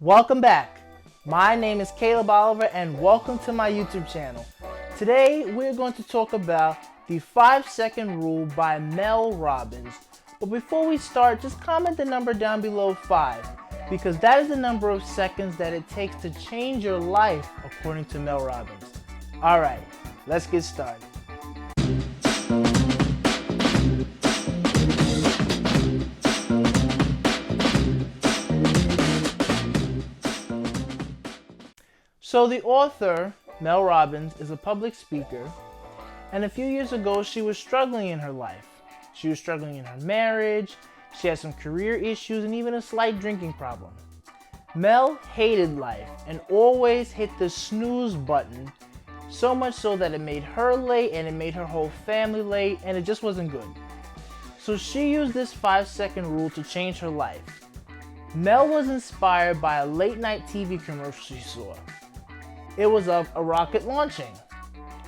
Welcome back. My name is Caleb Oliver and welcome to my YouTube channel. Today we're going to talk about the 5-second rule by Mel Robbins. But before we start, just comment the number down below 5 because that is the number of seconds that it takes to change your life according to Mel Robbins. Alright, let's get started. So the author, Mel Robbins, is a public speaker, and a few years ago she was struggling in her life. She was struggling in her marriage, she had some career issues, and even a slight drinking problem. Mel hated life and always hit the snooze button, so much so that it made her late and it made her whole family late, and it just wasn't good. So she used this 5-second rule to change her life. Mel was inspired by a late night TV commercial she saw. It was of a rocket launching,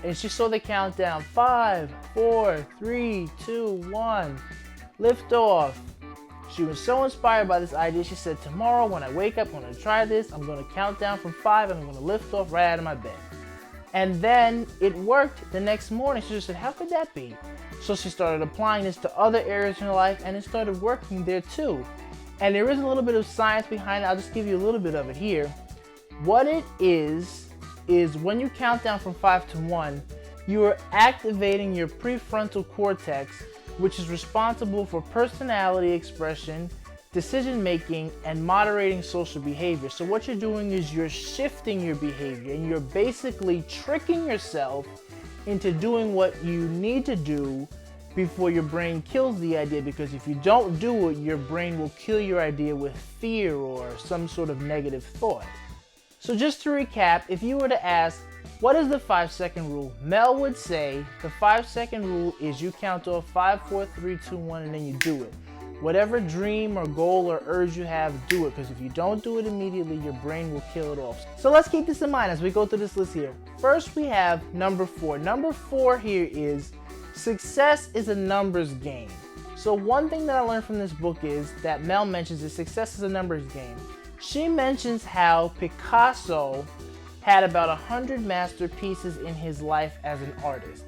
and she saw the countdown: 5, 4, 3, 2, 1, liftoff. She was so inspired by this idea, she said, tomorrow when I wake up, I'm going to try this. I'm going to count down from 5 and I'm going to lift off right out of my bed. And then it worked the next morning. She just said, how could that be? So she started applying this to other areas in her life, and it started working there too. And there is a little bit of science behind it. I'll just give you a little bit of it here. What it is when you count down from 5 to 1, you are activating your prefrontal cortex, which is responsible for personality expression, decision making, and moderating social behavior. So what you're doing is you're shifting your behavior, and you're basically tricking yourself into doing what you need to do before your brain kills the idea, because if you don't do it, your brain will kill your idea with fear or some sort of negative thought. So just to recap, if you were to ask, what is the 5-second rule? Mel would say the 5-second rule is you count off 5, 4, 3, 2, 1, and then you do it. Whatever dream or goal or urge you have, do it, because if you don't do it immediately, your brain will kill it off. So let's keep this in mind as we go through this list here. First, we have number 4. Number 4 here is success is a numbers game. So one thing that I learned from this book is that Mel mentions is success is a numbers game. She mentions how Picasso had about 100 masterpieces in his life as an artist.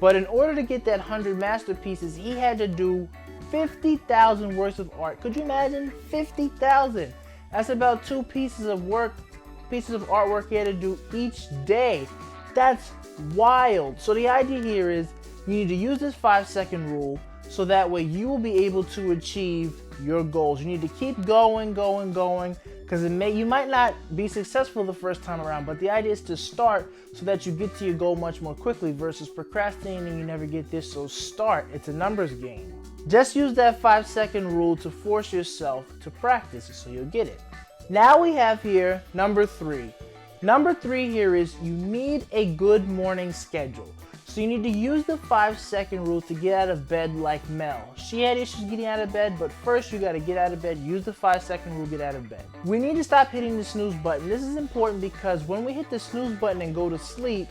But in order to get that 100 masterpieces, he had to do 50,000 works of art. Could you imagine? 50,000. That's about 2 pieces of artwork he had to do each day. That's wild. So the idea here is you need to use this 5-second rule so that way you will be able to achieve your goals. You need to keep going, because you might not be successful the first time around, but the idea is to start so that you get to your goal much more quickly versus procrastinating and you never get there. So start. It's a numbers game. Just use that 5-second rule to force yourself to practice so you'll get it. Now we have here number 3. Number 3 here is you need a good morning schedule. So you need to use the 5-second rule to get out of bed like Mel. She had issues getting out of bed, but first you got to get out of bed, use the 5-second rule, get out of bed. We need to stop hitting the snooze button. This is important because when we hit the snooze button and go to sleep,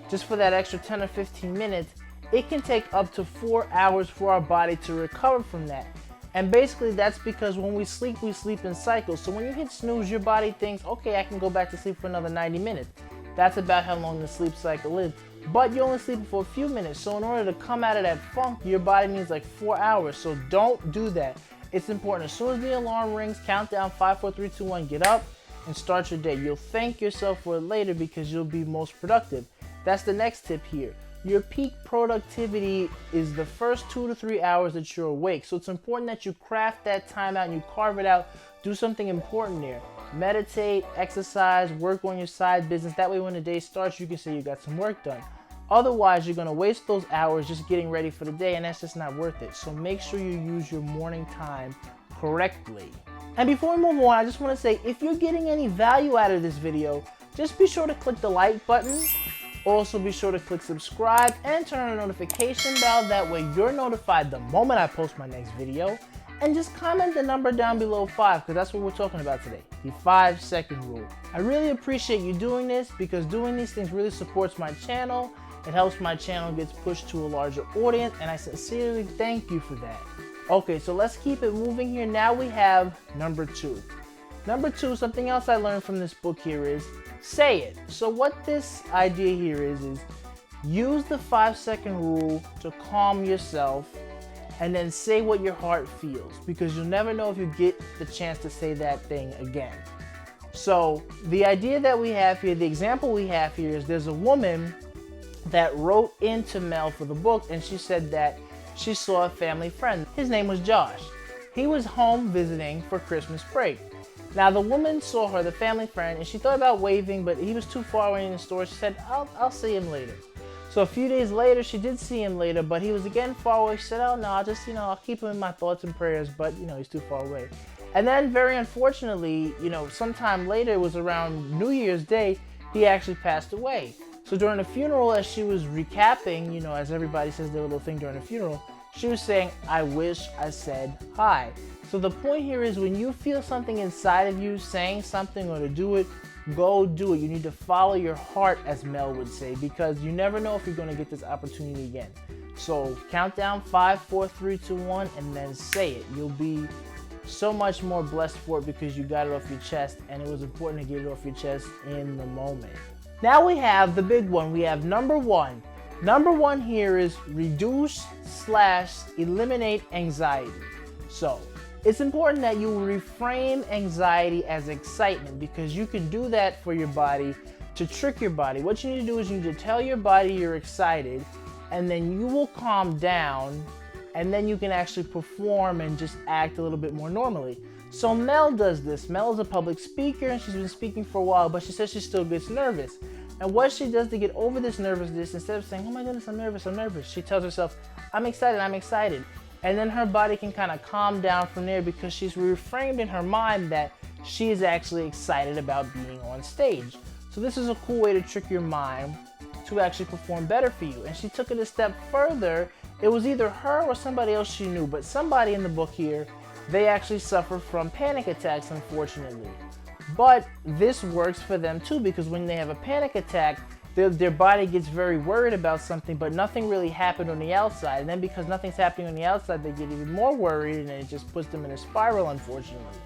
just for that extra 10 or 15 minutes, it can take up to 4 hours for our body to recover from that. And basically that's because when we sleep in cycles. So when you hit snooze, your body thinks, okay, I can go back to sleep for another 90 minutes. That's about how long the sleep cycle is. But you're only sleeping for a few minutes. So in order to come out of that funk, your body needs like 4 hours. So don't do that. It's important. As soon as the alarm rings, count down 5, 4, 3, 2, 1, get up and start your day. You'll thank yourself for it later because you'll be most productive. That's the next tip here. Your peak productivity is the first 2 to 3 hours that you're awake. So it's important that you craft that time out and you carve it out. Do something important there. Meditate, exercise, work on your side business. That way when the day starts, you can say you got some work done. Otherwise, you're going to waste those hours just getting ready for the day, and that's just not worth it. So make sure you use your morning time correctly. And before we move on, I just want to say, if you're getting any value out of this video, just be sure to click the like button. Also be sure to click subscribe and turn on the notification bell. That way you're notified the moment I post my next video. And just comment the number down below 5 because that's what we're talking about today, the 5-second rule. I really appreciate you doing this because doing these things really supports my channel. It helps my channel get pushed to a larger audience, and I sincerely thank you for that. Okay, so let's keep it moving here. Now we have number 2. Number 2, something else I learned from this book here is say it. So what this idea here is use the 5-second rule to calm yourself and then say what your heart feels, because you'll never know if you get the chance to say that thing again. So the idea that we have here, the example we have here is there's a woman that wrote into Mel for the book, and she said that she saw a family friend. His name was Josh. He was home visiting for Christmas break. Now the woman saw her, the family friend, and she thought about waving, but he was too far away in the store. She said, I'll see him later. So a few days later, she did see him later, but he was again far away. She said, oh no, I'll keep him in my thoughts and prayers, but he's too far away. And then very unfortunately, sometime later, it was around New Year's Day, he actually passed away. So during the funeral, as she was recapping, as everybody says their little thing during a funeral, she was saying, I wish I said hi. So the point here is when you feel something inside of you saying something or to do it, go do it. You need to follow your heart, as Mel would say, because you never know if you're going to get this opportunity again. So count down 5, 4, 3, 2, 1, and then say it. You'll be so much more blessed for it because you got it off your chest, and it was important to get it off your chest in the moment. Now we have the big one. We have number 1. Number 1 here is reduce/eliminate anxiety. So it's important that you reframe anxiety as excitement, because you can do that for your body to trick your body. What you need to do is you need to tell your body you're excited, and then you will calm down, and then you can actually perform and just act a little bit more normally. So Mel does this. Mel is a public speaker, and she's been speaking for a while, but she says she still gets nervous. And what she does to get over this nervousness, instead of saying, oh my goodness, I'm nervous, she tells herself, I'm excited. And then her body can kind of calm down from there, because she's reframed in her mind that she is actually excited about being on stage. So this is a cool way to trick your mind to actually perform better for you. And she took it a step further. It was either her or somebody else she knew, but somebody in the book here, they actually suffer from panic attacks, unfortunately. But this works for them too, because when they have a panic attack, their body gets very worried about something, but nothing really happened on the outside. And then because nothing's happening on the outside, they get even more worried, and it just puts them in a spiral, unfortunately.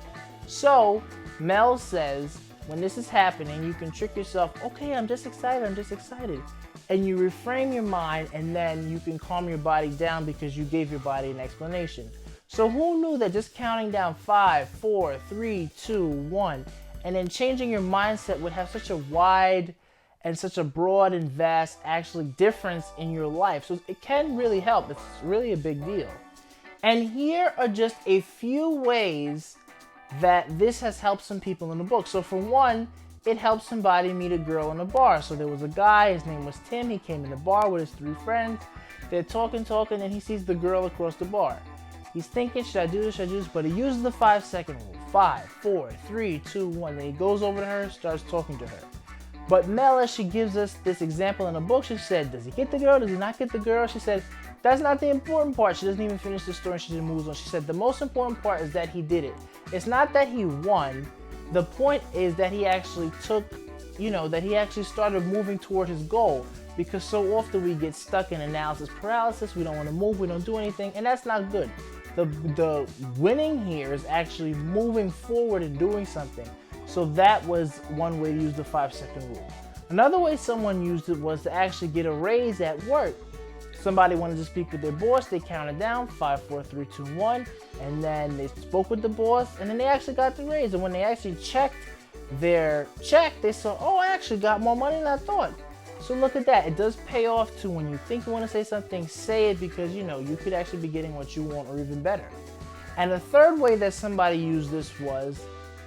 So Mel says, when this is happening, you can trick yourself, okay, I'm just excited. And you reframe your mind, and then you can calm your body down because you gave your body an explanation. So who knew that just counting down 5, 4, 3, 2, 1, and then changing your mindset would have such a wide and such a broad and vast actually difference in your life. So it can really help. It's really a big deal. And here are just a few ways that this has helped some people in the book. So for one, it helped somebody meet a girl in a bar. So there was a guy, his name was Tim. He came in the bar with his 3 friends. They're talking, and he sees the girl across the bar. He's thinking, should I do this? But he uses the 5-second rule. 5, 4, 3, 2, 1. Then he goes over to her, starts talking to her. But Mel, as she gives us this example in the book, she said, does he get the girl? Does he not get the girl? She said, that's not the important part. She doesn't even finish the story, and she just moves on. She said, the most important part is that he did it. It's not that he won. The point is that he actually that he actually started moving toward his goal. Because so often we get stuck in analysis paralysis. We don't want to move. We don't do anything. And that's not good. The winning here is actually moving forward and doing something. So that was one way to use the 5-second rule. Another way someone used it was to actually get a raise at work. Somebody wanted to speak with their boss. They counted down 5, 4, 3, 2, 1, and then they spoke with the boss, and then they actually got the raise. And when they actually checked their check, they saw, oh, I actually got more money than I thought. So look at that. It does pay off to when you think you want to say something, say it, because you could actually be getting what you want or even better. And the third way that somebody used this was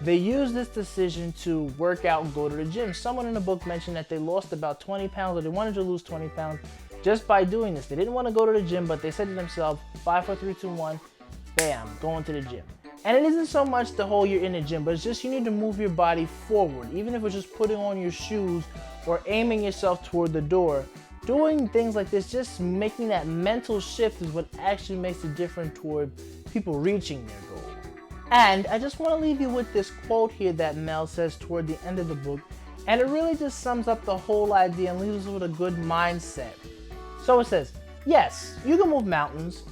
they used this decision to work out and go to the gym. Someone in the book mentioned that they lost about 20 pounds, or they wanted to lose 20 pounds just by doing this. They didn't want to go to the gym, but they said to themselves, 5, 4, 3, 2, 1, bam, going to the gym. And it isn't so much the whole you're in the gym, but it's just you need to move your body forward. Even if it's just putting on your shoes or aiming yourself toward the door. Doing things like this, just making that mental shift, is what actually makes a difference toward people reaching their goal. And I just want to leave you with this quote here that Mel says toward the end of the book. And it really just sums up the whole idea and leaves us with a good mindset. So it says, yes, you can move mountains.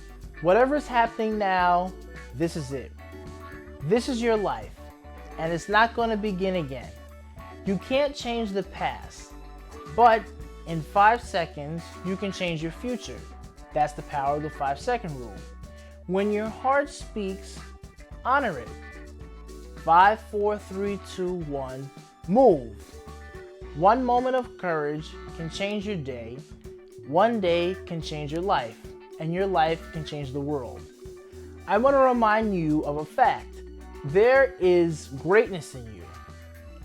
Whatever is happening now, this is it. This is your life. and it's not going to begin again. You can't change the past, but in 5 seconds, you can change your future. That's the power of the 5-second rule. When your heart speaks, honor it. 5, 4, 3, 2, 1, move. One moment of courage can change your day. One day can change your life, and your life can change the world. I want to remind you of a fact. There is greatness in you.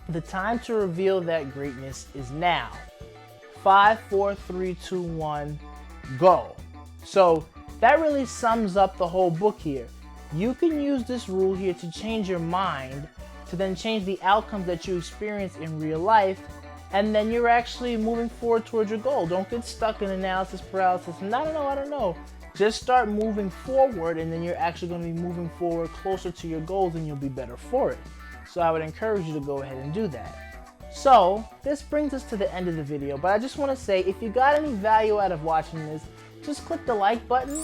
The time to reveal that greatness is now. 5, 4, 3, 2, 1, go. So that really sums up the whole book here. You can use this rule here to change your mind, to then change the outcomes that you experience in real life, and then you're actually moving forward towards your goal. Don't get stuck in analysis paralysis. I don't know. Just start moving forward, and then you're actually going to be moving forward closer to your goals, and you'll be better for it. So I would encourage you to go ahead and do that. So this brings us to the end of the video, but I just want to say, if you got any value out of watching this, just click the like button.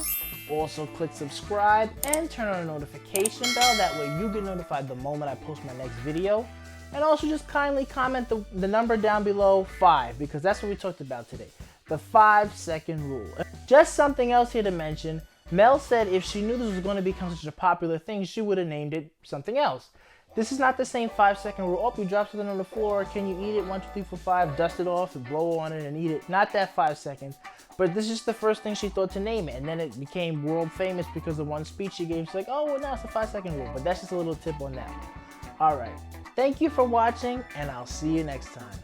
Also click subscribe and turn on the notification bell. That way you get notified the moment I post my next video. And also just kindly comment the number down below, 5, because that's what we talked about today. The 5-second rule. Just something else here to mention. Mel said if she knew this was going to become such a popular thing, she would have named it something else. This is not the same 5-second rule. Oh, you drop something on the floor. Can you eat it? 1, 2, 3, 4, 5. Dust it off and blow on it and eat it. Not that 5 seconds. But this is just the first thing she thought to name it. And then it became world famous because of one speech she gave. She's like, oh, well, now it's a 5-second rule. But that's just a little tip on that one. All right. Thank you for watching, and I'll see you next time.